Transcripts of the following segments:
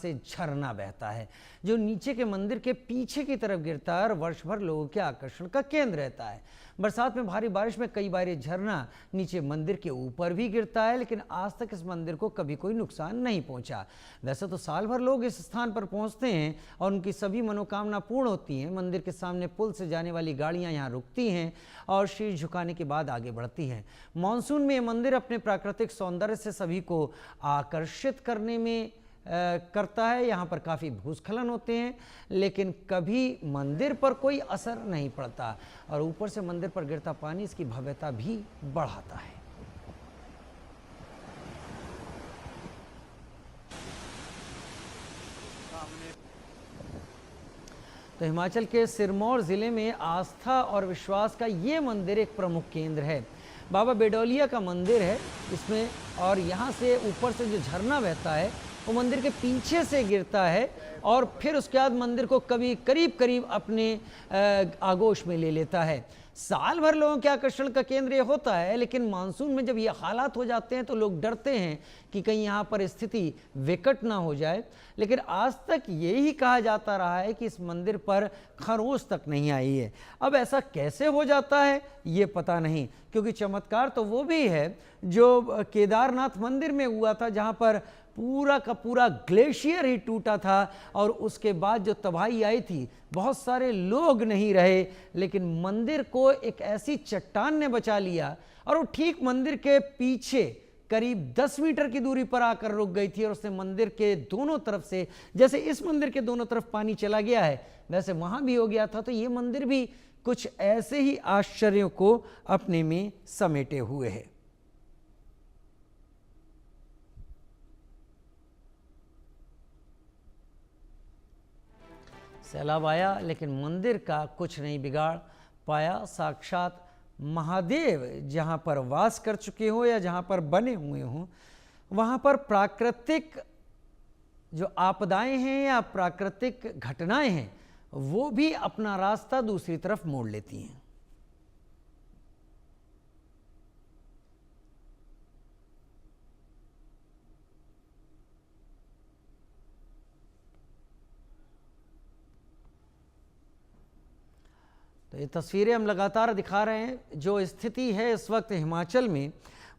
से झरना बहता है जो नीचे के मंदिर के पीछे की तरफ गिरता है और वर्ष भर लोगों के आकर्षण का केंद्र रहता है। बरसात में भारी बारिश में कई बार ये झरना नीचे मंदिर के ऊपर भी गिरता है, लेकिन आज तक इस मंदिर को कभी कोई नुकसान नहीं पहुंचा। वैसे तो साल भर लोग इस स्थान पर पहुंचते हैं और उनकी सभी मनोकामना पूर्ण होती हैं। मंदिर के सामने पुल से जाने वाली गाड़ियां यहां रुकती हैं और शीश झुकाने के बाद आगे बढ़ती हैं। मानसून में ये मंदिर अपने प्राकृतिक सौंदर्य से सभी को आकर्षित करने में करता है। यहाँ पर काफ़ी भूस्खलन होते हैं, लेकिन कभी मंदिर पर कोई असर नहीं पड़ता और ऊपर से मंदिर पर गिरता पानी इसकी भव्यता भी बढ़ाता है। तो हिमाचल के सिरमौर ज़िले में आस्था और विश्वास का ये मंदिर एक प्रमुख केंद्र है। बाबा बेडोलिया का मंदिर है इसमें, और यहाँ से ऊपर से जो झरना बहता है वो मंदिर के पीछे से गिरता है और फिर उसके बाद मंदिर को कभी करीब करीब अपने आगोश में ले लेता है। साल भर लोगों के आकर्षण का केंद्र ये होता है, लेकिन मानसून में जब ये हालात हो जाते हैं तो लोग डरते हैं कि कहीं यहाँ पर स्थिति विकट ना हो जाए। लेकिन आज तक यही कहा जाता रहा है कि इस मंदिर पर खरोंच तक नहीं आई है। अब ऐसा कैसे हो जाता है ये पता नहीं, क्योंकि चमत्कार तो वो भी है जो केदारनाथ मंदिर में हुआ था, जहाँ पर पूरा का पूरा ग्लेशियर ही टूटा था और उसके बाद जो तबाही आई थी, बहुत सारे लोग नहीं रहे, लेकिन मंदिर को एक ऐसी चट्टान ने बचा लिया और वो ठीक मंदिर के पीछे करीब 10 मीटर की दूरी पर आकर रुक गई थी और उसने मंदिर के दोनों तरफ से, जैसे इस मंदिर के दोनों तरफ पानी चला गया है वैसे वहां भी हो गया था। तो ये मंदिर भी कुछ ऐसे ही आश्चर्यों को अपने में समेटे हुए है। सैलाब आया लेकिन मंदिर का कुछ नहीं बिगाड़ पाया। साक्षात महादेव जहाँ पर वास कर चुके हो या जहाँ पर बने हुए हों, वहाँ पर प्राकृतिक जो आपदाएं हैं या प्राकृतिक घटनाएं हैं वो भी अपना रास्ता दूसरी तरफ मोड़ लेती हैं। तो ये तस्वीरें हम लगातार दिखा रहे हैं। जो स्थिति है इस वक्त हिमाचल में,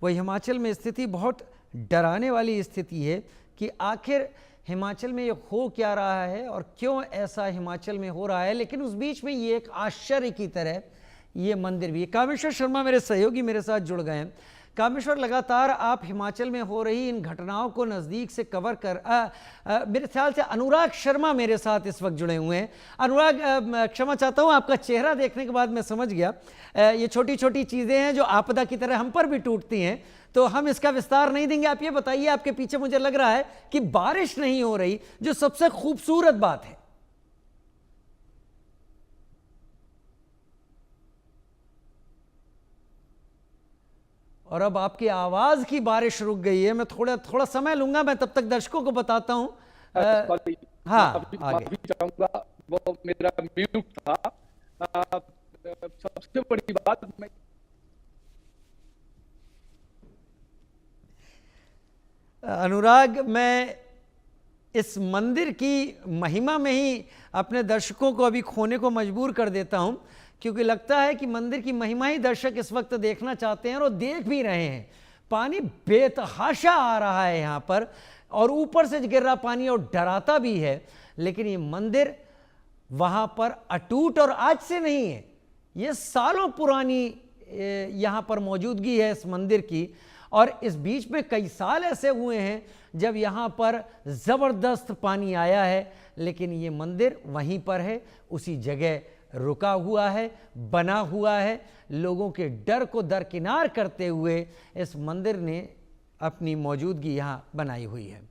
वह हिमाचल में स्थिति बहुत डराने वाली स्थिति है कि आखिर हिमाचल में ये हो क्या रहा है और क्यों ऐसा हिमाचल में हो रहा है। लेकिन उस बीच में ये एक आश्चर्य की तरह ये मंदिर भी है। कामेश्वर शर्मा मेरे सहयोगी मेरे साथ जुड़ गए हैं। कामेश्वर, लगातार आप हिमाचल में हो रही इन घटनाओं को नज़दीक से कवर कर मेरे ख्याल से अनुराग शर्मा मेरे साथ इस वक्त जुड़े हुए हैं। अनुराग, क्षमा चाहता हूं, आपका चेहरा देखने के बाद मैं समझ गया ये छोटी छोटी चीज़ें हैं जो आपदा की तरह हम पर भी टूटती हैं, तो हम इसका विस्तार नहीं देंगे। आप ये बताइए, आपके पीछे मुझे लग रहा है कि बारिश नहीं हो रही, जो सबसे खूबसूरत बात है। और अब आपकी आवाज की बारिश रुक गई है। मैं थोड़ा समय लूंगा, मैं तब तक दर्शकों को बताता हूं। हाँ, आगे चाहूंगा, वो मेरा म्यूट था। सबसे बड़ी बात, अनुराग, मैं इस मंदिर की महिमा में ही अपने दर्शकों को अभी खोने को मजबूर कर देता हूं, क्योंकि लगता है कि मंदिर की महिमा ही दर्शक इस वक्त देखना चाहते हैं और देख भी रहे हैं। पानी बेतहाशा आ रहा है यहाँ पर और ऊपर से गिर रहा पानी और डराता भी है, लेकिन ये मंदिर वहाँ पर अटूट और आज से नहीं है, ये सालों पुरानी यहाँ पर मौजूदगी है इस मंदिर की। और इस बीच में कई साल ऐसे हुए हैं जब यहाँ पर ज़बरदस्त पानी आया है, लेकिन ये मंदिर वहीं पर है, उसी जगह रुका हुआ है, बना हुआ है। लोगों के डर को दरकिनार करते हुए इस मंदिर ने अपनी मौजूदगी यहाँ बनाई हुई है।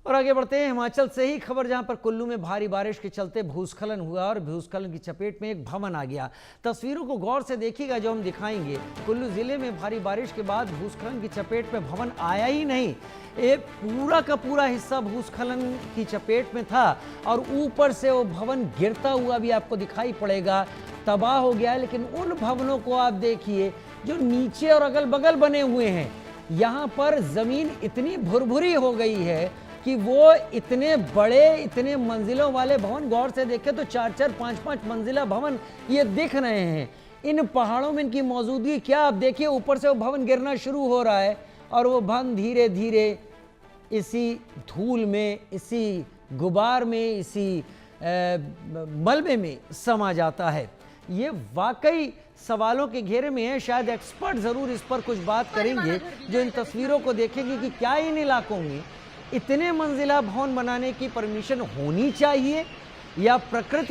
और आगे बढ़ते हैं हिमाचल से ही खबर, जहां पर कुल्लू में भारी बारिश के चलते भूस्खलन हुआ और भूस्खलन की चपेट में एक भवन आ गया। तस्वीरों को गौर से देखिएगा जो हम दिखाएंगे। कुल्लू जिले में भारी बारिश के बाद भूस्खलन की चपेट में भवन आया ही नहीं, ये पूरा का पूरा हिस्सा भूस्खलन की चपेट में था और ऊपर से वो भवन गिरता हुआ भी आपको दिखाई पड़ेगा, तबाह हो गया है। लेकिन उन भवनों को आप देखिए जो नीचे और अगल बगल बने हुए हैं, यहाँ पर जमीन इतनी भुरभुरी हो गई है कि वो इतने बड़े, इतने मंजिलों वाले भवन, गौर से देखें तो 4-4, 5-5 मंजिला भवन ये दिख रहे हैं। इन पहाड़ों में इनकी मौजूदगी क्या, आप देखिए ऊपर से वो भवन गिरना शुरू हो रहा है और वो भवन धीरे धीरे इसी धूल में, इसी गुबार में, इसी मलबे में समा जाता है। ये वाकई सवालों के घेरे में है। शायद एक्सपर्ट ज़रूर इस पर कुछ बात करेंगे जो इन तस्वीरों को देखेंगे कि क्या इन इलाकों में इतने मंजिला भवन बनाने की परमिशन होनी चाहिए या प्रकृति